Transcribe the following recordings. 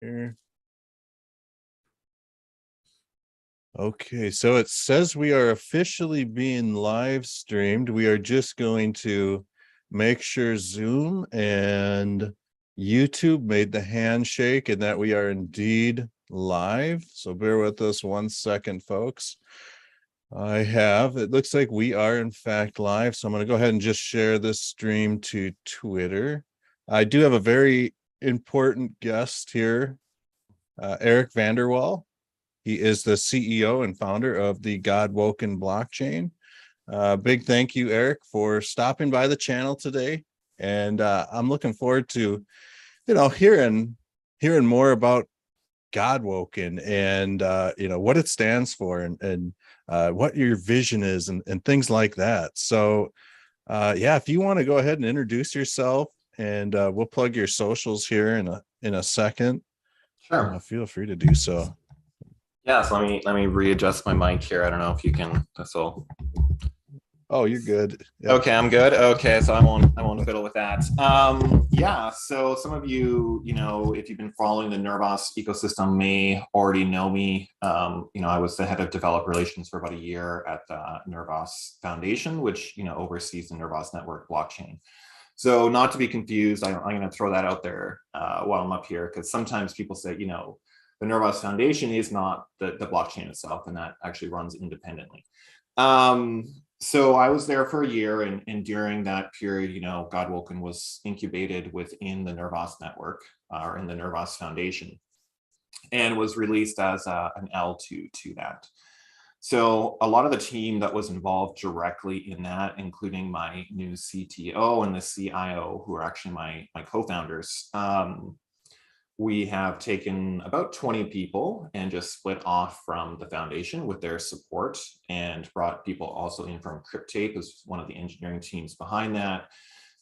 Here. Okay, so it says we are officially being live streamed. We are just going to make sure Zoom and YouTube made the handshake and that we are indeed live. So bear with us 1 second, folks. It looks like we are in fact live. So I'm going to go ahead and just share this stream to Twitter. I do have a very important guest here, Eric Vander. He is the CEO and founder of the Godwoken blockchain. Big thank you, Eric, for stopping by the channel today. And I'm looking forward to, hearing more about Godwoken and, what it stands for and what your vision is and things like that. So, if you want to go ahead and introduce yourself, and we'll plug your socials here in a second. Sure. Feel free to do so. Yeah, so let me readjust my mic here. I don't know if you can. So. Oh, you're good. Yep. Okay, I'm good. Okay, so I won't fiddle with that. Yeah. So some of you, if you've been following the Nervos ecosystem, may already know me. I was the head of developer relations for about a year at the Nervos Foundation, which oversees the Nervos network blockchain. So not to be confused, I'm going to throw that out there while I'm up here, because sometimes people say, the Nervos Foundation is not the blockchain itself, and that actually runs independently. So I was there for a year, and during that period, Godwoken was incubated within the Nervos network, or in the Nervos Foundation, and was released as an L2 to that. So a lot of the team that was involved directly in that, including my new CTO and the CIO, who are actually my co-founders, we have taken about 20 people and just split off from the foundation with their support, and brought people also in from Cryptape as one of the engineering teams behind that.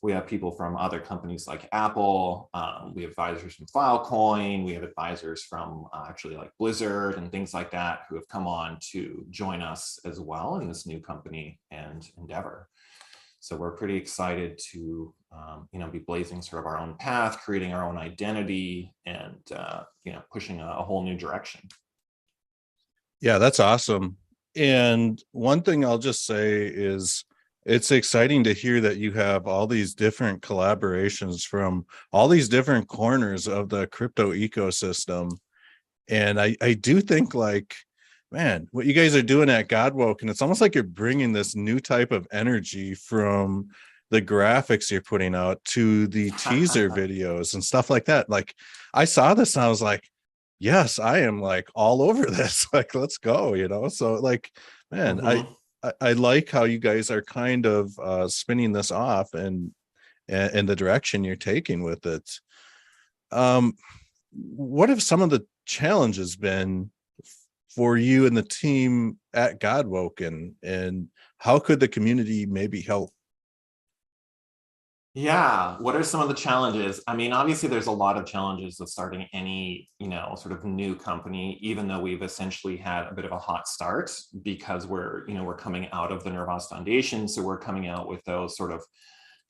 We have people from other companies like Apple. We have advisors from Filecoin. We have advisors from actually like Blizzard and things like that, who have come on to join us as well in this new company and endeavor. So we're pretty excited to, be blazing sort of our own path, creating our own identity, and, pushing a whole new direction. Yeah, that's awesome. And one thing I'll just say is it's exciting to hear that you have all these different collaborations from all these different corners of the crypto ecosystem. And I do think, like, man, what you guys are doing at Godwoken, it's almost like you're bringing this new type of energy from the graphics you're putting out to the teaser videos and stuff like that. Like, I saw this and I was like, yes, I am like all over this. Like, let's go, So like, man, I like how you guys are kind of spinning this off and the direction you're taking with it. What have some of the challenges been for you and the team at Godwoken, and how could the community maybe help? Yeah, what are some of the challenges? I mean, obviously there's a lot of challenges of starting any, sort of new company, even though we've essentially had a bit of a hot start, because we're coming out of the Nervos Foundation. So we're coming out with those sort of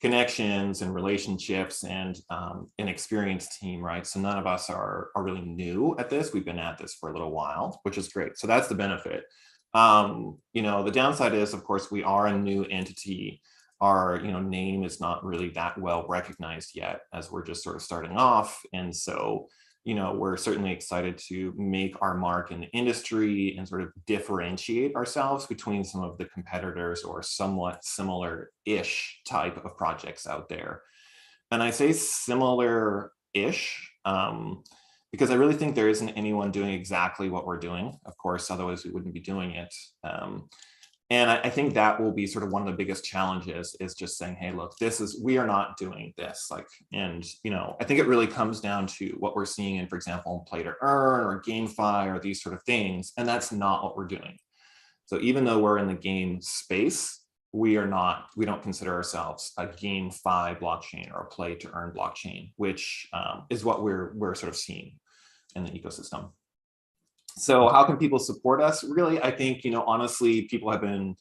connections and relationships and an experienced team, right? So none of us are really new at this. We've been at this for a little while, which is great. So that's the benefit. The downside is, of course, we are a new entity. Our name is not really that well recognized yet, as we're just sort of starting off. And so we're certainly excited to make our mark in the industry and sort of differentiate ourselves between some of the competitors or somewhat similar-ish type of projects out there. And I say similar-ish because I really think there isn't anyone doing exactly what we're doing. Of course, otherwise we wouldn't be doing it. And I think that will be sort of one of the biggest challenges, is just saying, hey, look, we are not doing this. I think it really comes down to what we're seeing in, for example, play to earn or GameFi or these sort of things. And that's not what we're doing. So even though we're in the game space, we don't consider ourselves a GameFi blockchain or a play to earn blockchain, which is what we're sort of seeing in the ecosystem. So how can people support us? Really, I think, honestly, people have been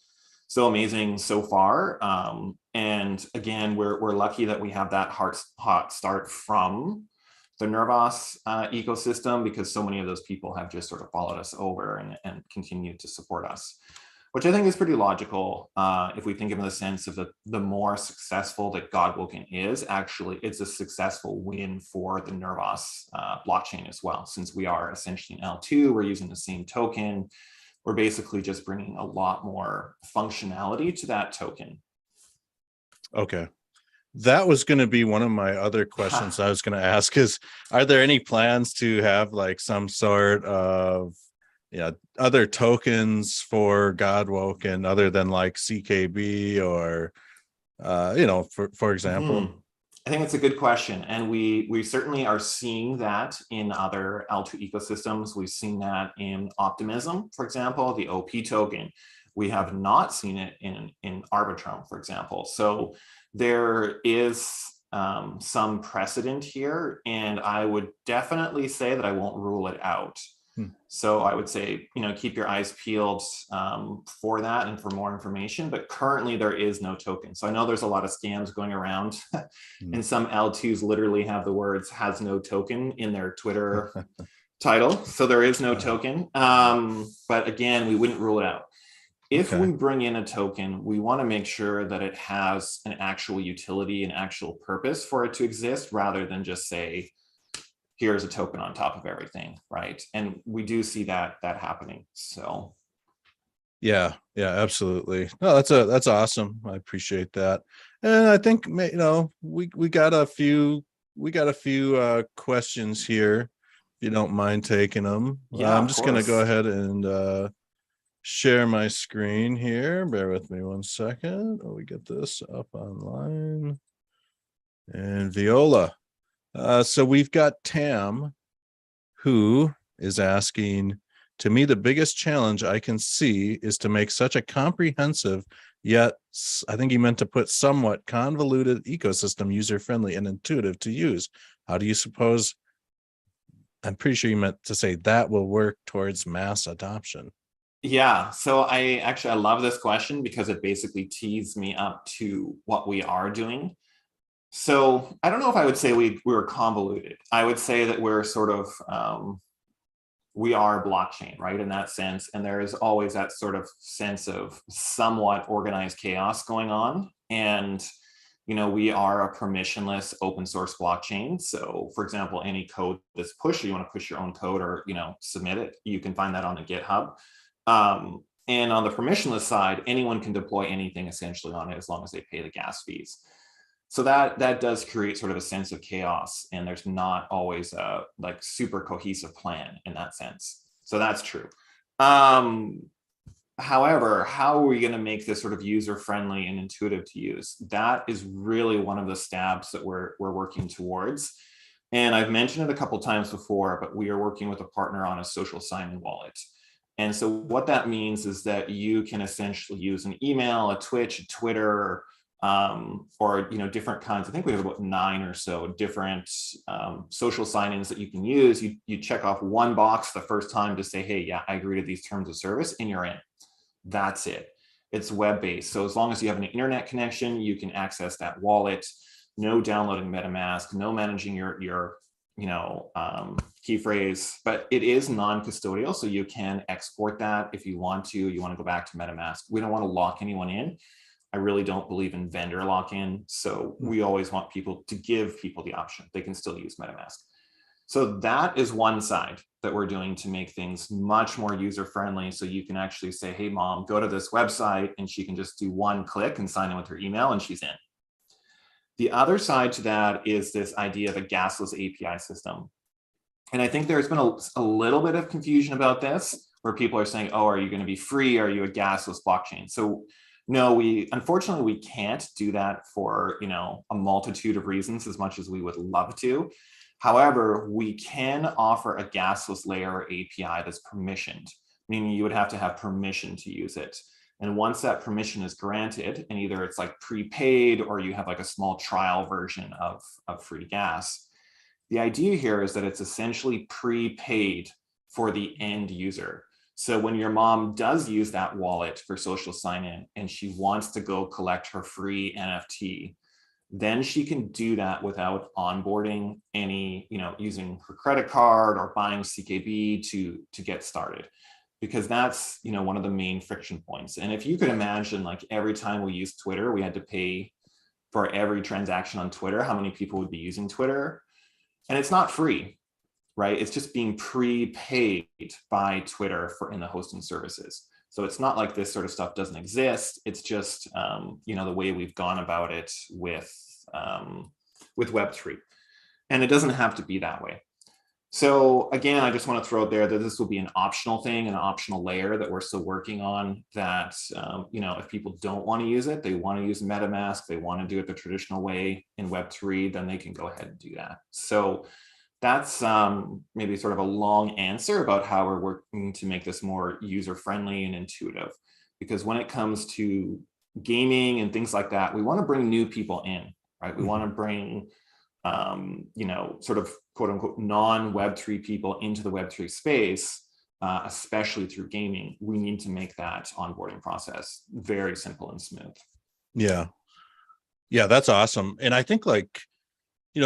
so amazing so far. And again, we're lucky that we have that hot start from Nervos ecosystem, because so many of those people have just sort of followed us over and continue to support us, which I think is pretty logical. If we think of it in the sense of the more successful that Godwoken is, actually it's a successful win for the Nervos blockchain as well. Since we are essentially an L2, we're using the same token. We're basically just bringing a lot more functionality to that token. Okay. That was going to be one of my other questions I was going to ask is, are there any plans to have like some sort of other tokens for Godwoken other than like CKB or for example? I think it's a good question, and we certainly are seeing that in other L2 ecosystems. We've seen that in Optimism, for example, the OP token. We have not seen it in Arbitrum, for example. So there is some precedent here, and I would definitely say that I won't rule it out. So I would say, keep your eyes peeled for that and for more information, but currently there is no token. So I know there's a lot of scams going around and some L2s literally have the words "has no token" in their Twitter title. So there is no token. But again, we wouldn't rule it out. If we bring in a token, we want to make sure that it has an actual utility, an actual purpose for it to exist, rather than just say, here's a token on top of everything, right? And we do see that happening. So yeah, absolutely. No, that's awesome. I appreciate that. And I think we got a few questions here, if you don't mind taking them. Yeah, I'm just going to go ahead and share my screen here. Bear with me one second. We get this up online. And Viola. So we've got Tam, who is asking, to me, the biggest challenge I can see is to make such a comprehensive, yet I think he meant to put somewhat convoluted ecosystem user-friendly and intuitive to use. How do you suppose, I'm pretty sure you meant to say that will work towards mass adoption? Yeah, so I love this question because it basically tees me up to what we are doing. So I don't know if I would say we were convoluted. I would say that we're sort of, we are blockchain, right, in that sense. And there is always that sort of sense of somewhat organized chaos going on. And, we are a permissionless open source blockchain. So for example, any code that's pushed, you want to push your own code or, submit it, you can find that on the GitHub. And on the permissionless side, anyone can deploy anything essentially on it as long as they pay the gas fees. So that does create sort of a sense of chaos, and there's not always a like super cohesive plan in that sense. So that's true. However, how are we going to make this sort of user-friendly and intuitive to use? That is really one of the stabs that we're working towards. And I've mentioned it a couple times before, but we are working with a partner on a social sign-in wallet. And so what that means is that you can essentially use an email, a Twitch, a Twitter, or different kinds. I think we have about 9 or so different social sign-ins that you can use. You check off one box the first time to say, hey, yeah, I agree to these terms of service, and you're in. That's it. It's web-based. So as long as you have an internet connection, you can access that wallet. No downloading MetaMask, no managing your key phrase, but it is non-custodial. So you can export that if you want to. You want to go back to MetaMask. We don't want to lock anyone in. I really don't believe in vendor lock-in. So we always want people to give people the option. They can still use MetaMask. So that is one side that we're doing to make things much more user-friendly. So you can actually say, hey, mom, go to this website, and she can just do one click and sign in with her email, and she's in. The other side to that is this idea of a gasless API system. And I think there's been a little bit of confusion about this, where people are saying, oh, are you going to be free? Are you a gasless blockchain? So no, unfortunately, we can't do that for, a multitude of reasons, as much as we would love to. However, we can offer a gasless layer API that's permissioned, meaning you would have to have permission to use it. And once that permission is granted, and either it's like prepaid or you have like a small trial version of free gas, the idea here is that it's essentially prepaid for the end user. So when your mom does use that wallet for social sign-in and she wants to go collect her free NFT, then she can do that without onboarding any, using her credit card or buying CKB to get started, because that's, one of the main friction points. And if you could imagine, like, every time we use Twitter, we had to pay for every transaction on Twitter, how many people would be using Twitter? And it's not free, right? It's just being prepaid by Twitter for in the hosting services. So it's not like this sort of stuff doesn't exist. It's just, the way we've gone about it with Web3. And it doesn't have to be that way. So again, I just want to throw out there that this will be an optional thing, an optional layer that we're still working on, that, if people don't want to use it, they want to use MetaMask, they want to do it the traditional way in Web3, then they can go ahead and do that. So that's maybe sort of a long answer about how we're working to make this more user-friendly and intuitive. Because when it comes to gaming and things like that, we want to bring new people in, right? We want to bring sort of quote unquote non-Web3 people into the Web3 space, especially through gaming. We need to make that onboarding process very simple and smooth. Yeah. Yeah, that's awesome. And I think, like,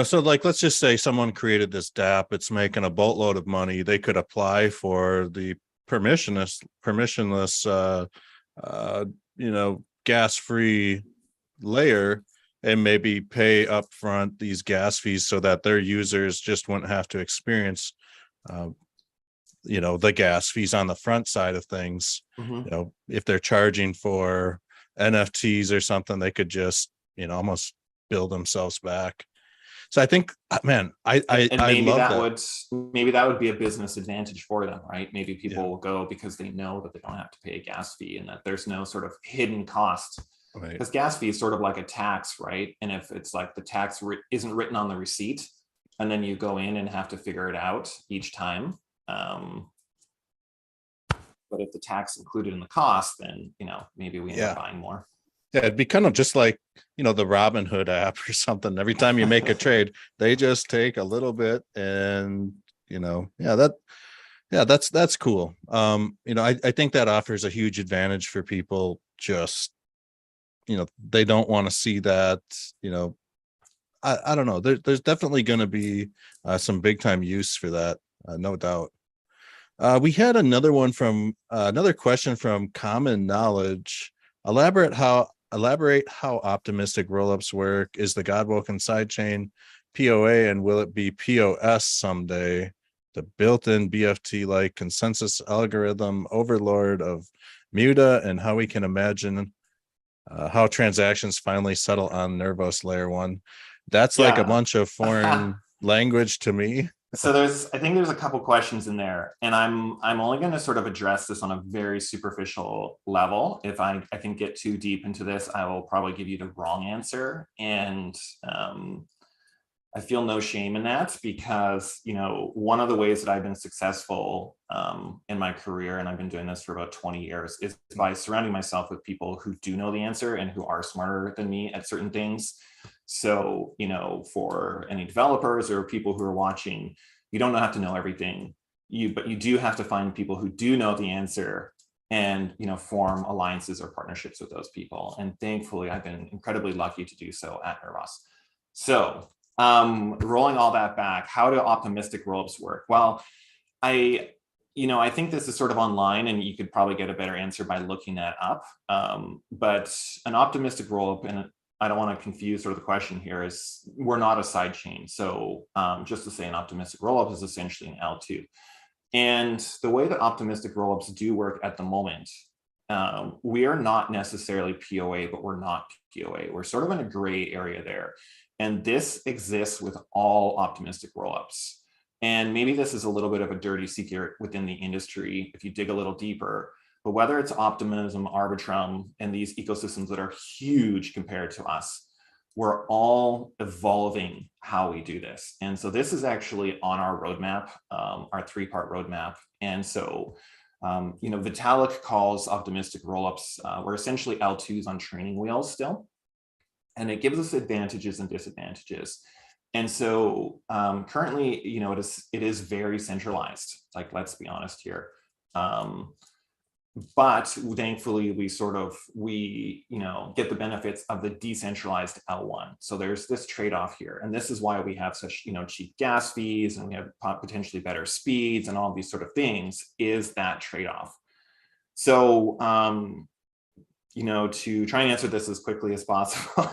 so like, let's just say someone created this DApp, it's making a boatload of money. They could apply for the permissionless, gas-free layer, and maybe pay upfront these gas fees so that their users just wouldn't have to experience, the gas fees on the front side of things. Mm-hmm. If they're charging for NFTs or something, they could just, almost bill themselves back. So I think, man, I maybe love that would be a business advantage for them, right? Maybe people will go because they know that they don't have to pay a gas fee and that there's no sort of hidden cost. Right. Because gas fee is sort of like a tax, right? And if it's like the tax isn't written on the receipt, and then you go in and have to figure it out each time. But if the tax included in the cost, then maybe we end up buying more. Yeah, it'd be kind of just like, the Robinhood app or something. Every time you make a trade, they just take a little bit, and that's cool. I think that offers a huge advantage for people. Just, they don't want to see that. I don't know. There's definitely going to be some big time use for that, no doubt. We had another question from Common Knowledge. Elaborate how optimistic rollups work. Is the Godwoken sidechain POA, and will it be POS someday? The built-in BFT like consensus algorithm overlord of Muda, and how we can imagine how transactions finally settle on Nervos layer 1. That's like a bunch of foreign language to me. So I think there's a couple questions in there, and I'm only going to sort of address this on a very superficial level. If I can get too deep into this, I will probably give you the wrong answer. And I feel no shame in that, because, one of the ways that I've been successful in my career, and I've been doing this for about 20 years, is by surrounding myself with people who do know the answer and who are smarter than me at certain things. So, for any developers or people who are watching, you don't have to know everything, but you do have to find people who do know the answer, and, form alliances or partnerships with those people. And thankfully, I've been incredibly lucky to do so at Nervos. So rolling all that back, how do optimistic rollups work? Well, I think this is sort of online, and you could probably get a better answer by looking that up. But an optimistic rollup, and I don't want to confuse sort of the question here, is we're not a side chain. So just to say, an optimistic rollup is essentially an L2. And the way that optimistic rollups do work at the moment, we are not necessarily POA, but we're not POA. We're sort of in a gray area there. And this exists with all optimistic rollups. And maybe this is a little bit of a dirty secret within the industry if you dig a little deeper. But whether it's Optimism, Arbitrum, and these ecosystems that are huge compared to us, we're all evolving how we do this. And so this is actually on our roadmap, our 3-part roadmap. And so, Vitalik calls optimistic rollups, we're essentially L2s on training wheels still. And it gives us advantages and disadvantages. And so currently, it is very centralized. Like, let's be honest here. but thankfully we get the benefits of the decentralized L1. So there's this trade-off here, and this is why we have such cheap gas fees, and we have potentially better speeds and all these sort of things, is that trade-off. So to try and answer this as quickly as possible,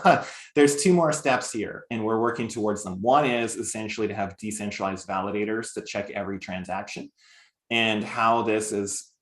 there's two more steps here, and we're working towards them. One is essentially to have decentralized validators that check every transaction, and how this is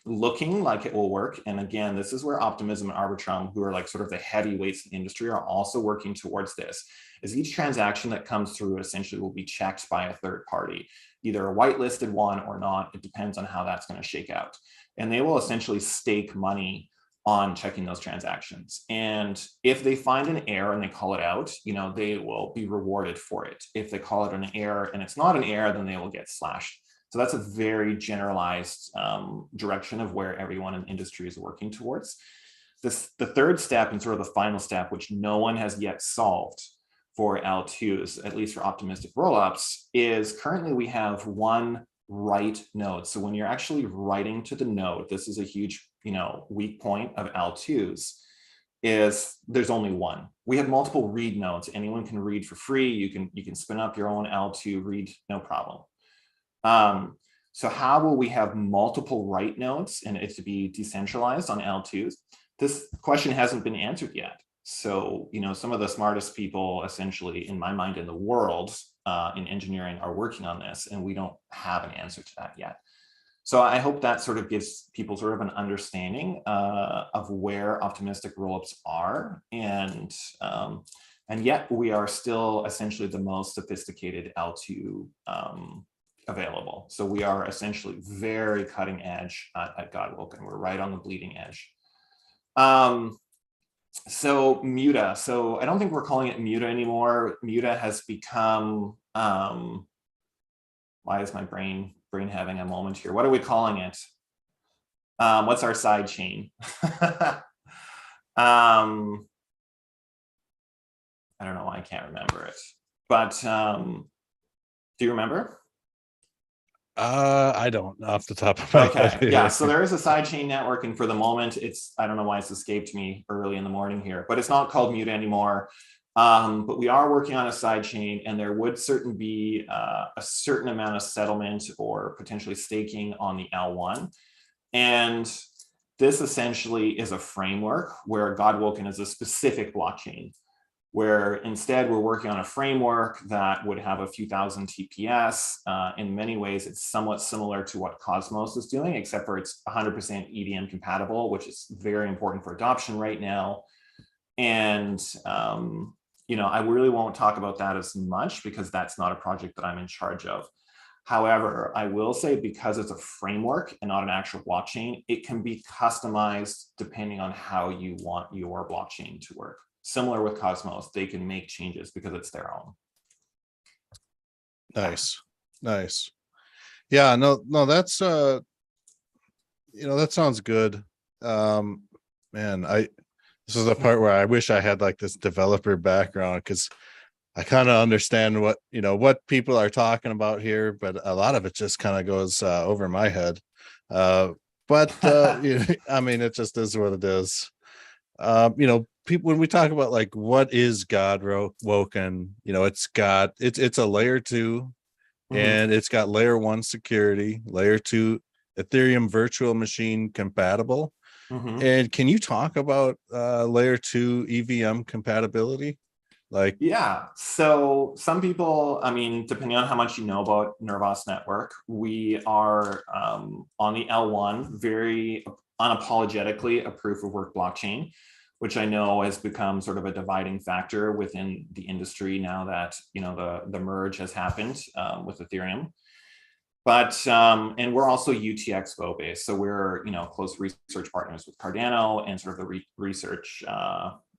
looking like it will work. And again, this is where Optimism and Arbitrum, who are like sort of the heavyweights in the industry, are also working towards this, is each transaction that comes through essentially will be checked by a third party, either a whitelisted one or not. It depends on how that's going to shake out. And they will essentially stake money on checking those transactions. And if they find an error and they call it out, they will be rewarded for it. If they call it an error and it's not an error, then they will get slashed. So that's a very generalized direction of where everyone in the industry is working towards. The third step, and sort of the final step, which no one has yet solved for L2s, at least for optimistic rollups, is currently we have one write node. So when you're actually writing to the node, this is a huge weak point of L2s, is there's only one. We have multiple read nodes. Anyone can read for free. You can spin up your own L2 read, no problem. So how will we have multiple write nodes and it to be decentralized on L2s? This question hasn't been answered yet. So, some of the smartest people essentially, in my mind, in the world, in engineering, are working on this, and we don't have an answer to that yet. So I hope that sort of gives people sort of an understanding of where optimistic rollups are, and yet we are still essentially the most sophisticated L2 available. So we are essentially very cutting edge at Godwoken. We're right on the bleeding edge. So Muta. So I don't think we're calling it Muta anymore. Muta has become, why is my brain having a moment here? What are we calling it? What's our side chain? I don't know why I can't remember it, but do you remember? I don't, off the top of my head. Yeah, so there is a sidechain network, and for the moment, I don't know why it's escaped me early in the morning here, but it's not called Muta anymore. But we are working on a sidechain, and there would certainly be a certain amount of settlement or potentially staking on the L1. And this essentially is a framework where Godwoken is a specific blockchain, where instead we're working on a framework that would have a few thousand TPS. In many ways, it's somewhat similar to what Cosmos is doing, except for it's 100% EVM compatible, which is very important for adoption right now. And, I really won't talk about that as much because that's not a project that I'm in charge of. However, I will say, because it's a framework and not an actual blockchain, it can be customized depending on how you want your blockchain to work. Similar with Cosmos, they can make changes because it's their own. Nice. Yeah, no, that's that sounds good. Man, this is the part where I wish I had like this developer background, because I kind of understand what people are talking about here, but a lot of it just kind of goes over my head. But I mean, it just is what it is. People, when we talk about like what is Godwoken, it's a layer 2, and it's got layer 1 security, layer 2 Ethereum virtual machine compatible. And can you talk about layer 2 EVM compatibility? Yeah, so some people, I mean, depending on how much you know about Nervos network, we are on the L1 very unapologetically a proof of work blockchain, which I know has become sort of a dividing factor within the industry now that the merge has happened with Ethereum. But and we're also UTXO based, so we're close research partners with Cardano and sort of the research.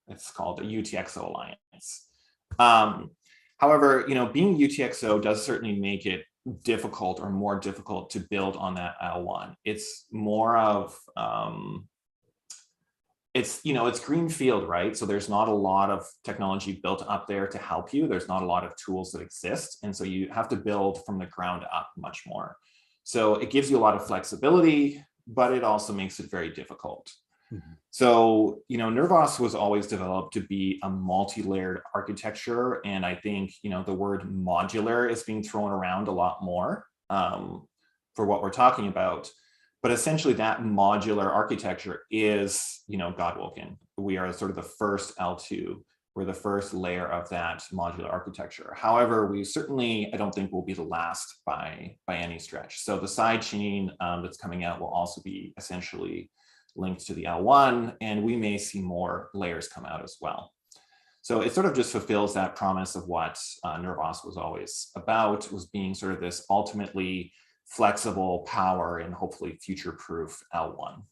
It's called the UTXO Alliance. However, being UTXO does certainly make it difficult, or more difficult, to build on that L1. It's more of it's greenfield, right? So there's not a lot of technology built up there to help you. There's not a lot of tools that exist. And so you have to build from the ground up much more. So it gives you a lot of flexibility, but it also makes it very difficult. Mhm. So, Nervos was always developed to be a multi-layered architecture. And I think, the word modular is being thrown around a lot more for what we're talking about. But essentially that modular architecture is, Godwoken. We are sort of the first L2. We're the first layer of that modular architecture. However, we certainly, I don't think will be the last by any stretch. So the side chain that's coming out will also be essentially linked to the L1, and we may see more layers come out as well. So it sort of just fulfills that promise of what Nervos was always about, was being sort of this ultimately flexible power and hopefully future-proof L1.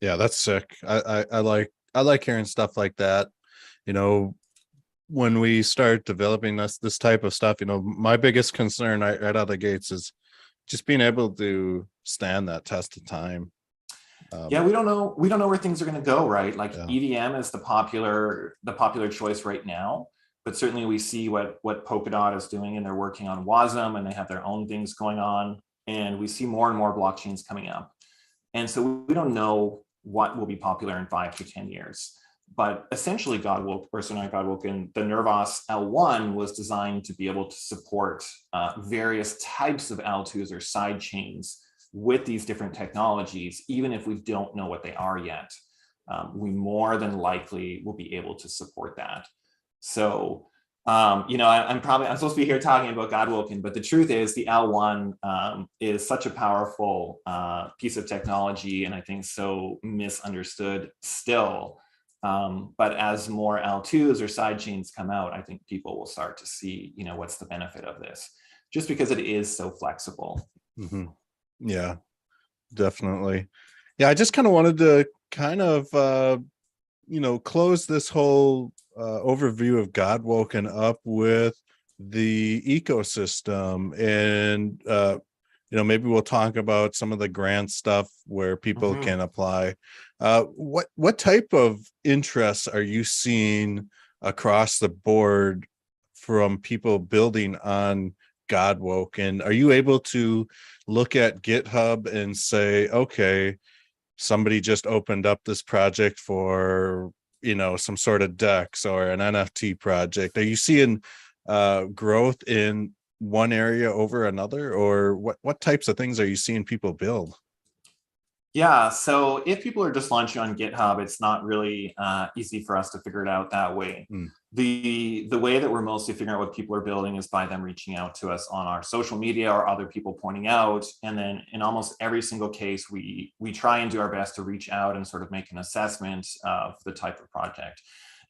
Yeah, that's sick. I like hearing stuff like that. When we start developing this type of stuff, my biggest concern right out of the gates is just being able to stand that test of time. Yeah, we don't know where things are going to go, right? Like Yeah. EVM is the popular choice right now, but certainly we see what Polkadot is doing, and they're working on WASM, and they have their own things going on, and we see more and more blockchains coming up. And so we don't know what will be popular in 5 to 10 years. But essentially Godwoken, the Nervos L1 was designed to be able to support various types of L2s or side chains with these different technologies, even if we don't know what they are yet. We more than likely will be able to support that. So, I'm supposed to be here talking about Godwoken, but the truth is the L1 is such a powerful piece of technology, and I think so misunderstood still. But as more L2s or side chains come out, I think people will start to see, what's the benefit of this, just because it is so flexible. Mm-hmm. Yeah, definitely. Yeah, I just kind of wanted to close this whole overview of Godwoken up with the ecosystem, and maybe we'll talk about some of the grant stuff where people can apply. What type of interests are you seeing across the board from people building on Godwoken? Are you able to look at GitHub and say, okay, somebody just opened up this project for some sort of DEX or an NFT project? Are you seeing growth in one area over another, or what types of things are you seeing people build? Yeah, so if people are just launching on GitHub, it's not really easy for us to figure it out that way. The way that we're mostly figuring out what people are building is by them reaching out to us on our social media or other people pointing out. And then in almost every single case, we try and do our best to reach out and sort of make an assessment of the type of project.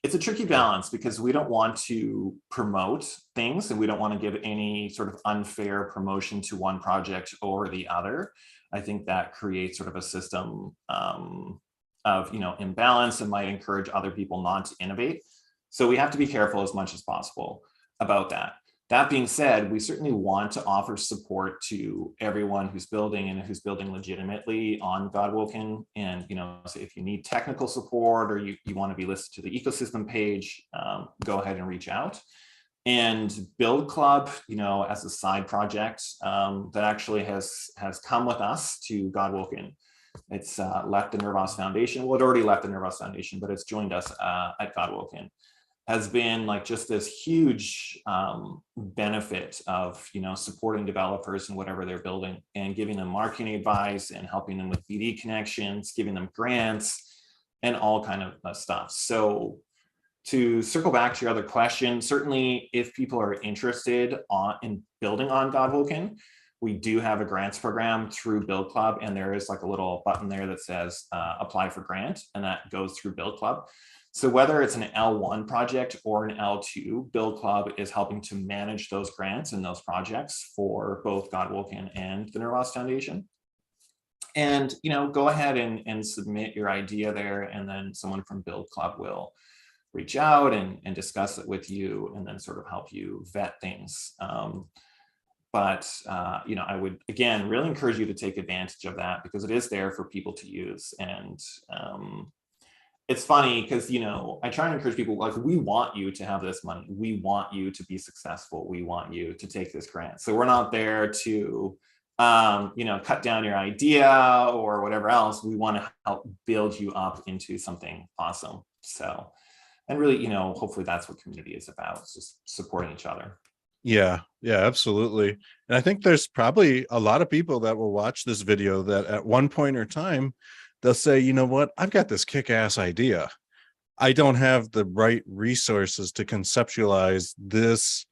It's a tricky balance because we don't want to promote things, and we don't want to give any sort of unfair promotion to one project over the other. I think that creates sort of a system of imbalance and might encourage other people not to innovate. So we have to be careful as much as possible about that. That being said, we certainly want to offer support to everyone who's building and who's building legitimately on Godwoken. And so if you need technical support, or you want to be listed to the ecosystem page, go ahead and reach out. And Build Club, as a side project that actually has come with us to Godwoken. It's left the Nervos Foundation. Well, it already left the Nervos Foundation, but it's joined us at Godwoken. Has been like just this huge benefit of supporting developers and whatever they're building, and giving them marketing advice and helping them with BD connections, giving them grants and all kind of stuff. So to circle back to your other question, certainly if people are interested in building on Godwoken, we do have a grants program through Build Club, and there is like a little button there that says apply for grant, and that goes through Build Club. So whether it's an L1 project or an L2, Build Club is helping to manage those grants and those projects for both Godwoken and the Nervos Foundation. And go ahead and submit your idea there, and then someone from Build Club will reach out and discuss it with you, and then sort of help you vet things. But I would, again, really encourage you to take advantage of that, because it is there for people to use. And it's funny because, I try and encourage people, like, we want you to have this money. We want you to be successful. We want you to take this grant. So we're not there to cut down your idea or whatever else. We want to help build you up into something awesome. So, and really, hopefully that's what community is about. It's just supporting each other. Yeah, absolutely. And I think there's probably a lot of people that will watch this video that at one point or time, they'll say, you know what, I've got this kick-ass idea. I don't have the right resources to conceptualize this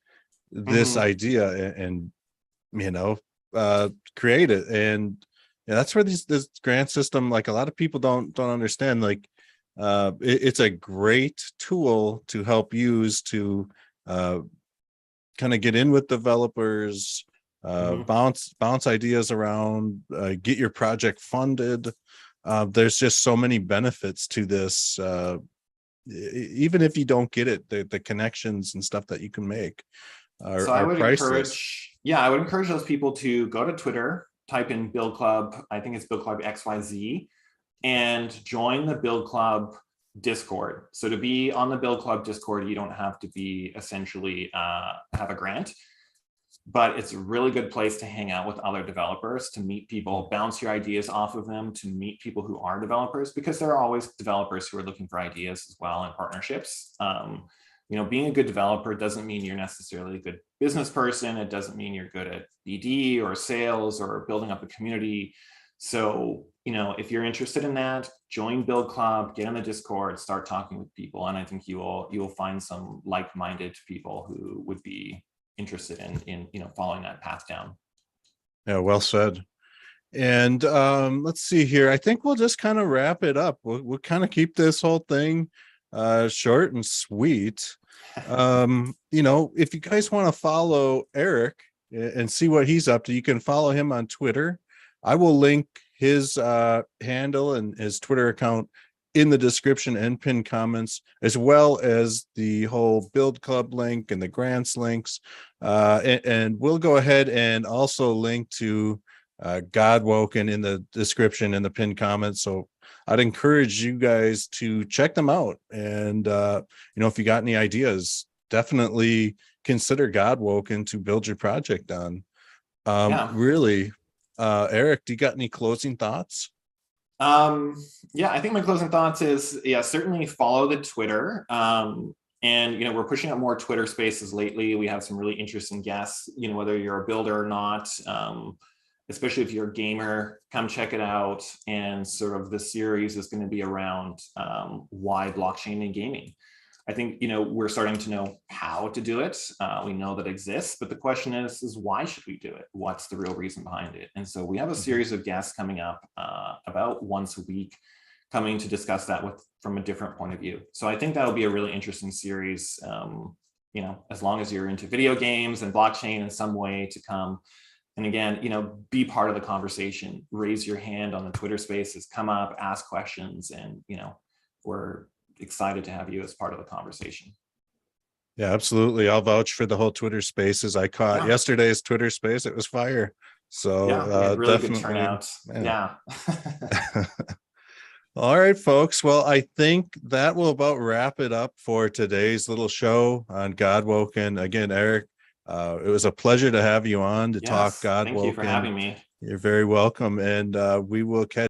idea and create it. And that's where this grant system, like a lot of people don't understand, like it's a great tool to help use to kind of get in with developers, bounce ideas around, get your project funded. There's just so many benefits to this. Even if you don't get it, the connections and stuff that you can make are priceless. I would encourage those people to go to Twitter, type in Build Club, I think it's Build Club XYZ, and join the Build Club Discord. So to be on the Build Club Discord, you don't have to be essentially have a grant, but it's a really good place to hang out with other developers, to meet people, bounce your ideas off of them, to meet people who are developers, because there are always developers who are looking for ideas as well and partnerships. Being a good developer doesn't mean you're necessarily a good business person. It doesn't mean you're good at BD or sales or building up a community. So, if you're interested in that, join Build Club, get on the Discord, start talking with people. And I think you will find some like-minded people who would be interested in following that path down. Yeah, well said. And let's see here. I think we'll just kind of wrap it up. We'll kind of keep this whole thing short and sweet. If you guys want to follow Eric and see what he's up to, you can follow him on Twitter. I will link his handle and his Twitter account in the description and pinned comments, as well as the whole Build Club link and the grants links. And we'll go ahead and also link to Godwoken in the description and the pinned comments. So I'd encourage you guys to check them out. And, if you got any ideas, definitely consider Godwoken to build your project on. Really, Eric, do you got any closing thoughts? I think my closing thoughts is, certainly follow the Twitter. And, we're pushing out more Twitter spaces lately. We have some really interesting guests, whether you're a builder or not, especially if you're a gamer, come check it out. And sort of the series is going to be around why blockchain and gaming. I think, we're starting to know how to do it. We know that it exists, but the question is why should we do it? What's the real reason behind it? And so we have a series of guests coming up about once a week, coming to discuss that from a different point of view. So I think that'll be a really interesting series, as long as you're into video games and blockchain in some way to come. And again, be part of the conversation, raise your hand on the Twitter spaces, come up, ask questions, and, we're excited to have you as part of the conversation. Yeah, absolutely. I'll vouch for the whole Twitter spaces. I caught yesterday's Twitter space. It was fire. So really definitely good turnout. Yeah. All right, folks. Well, I think that will about wrap it up for today's little show on Godwoken. Again, Eric, it was a pleasure to have you on to talk Godwoken. Thank you for having me. You're very welcome. And we will catch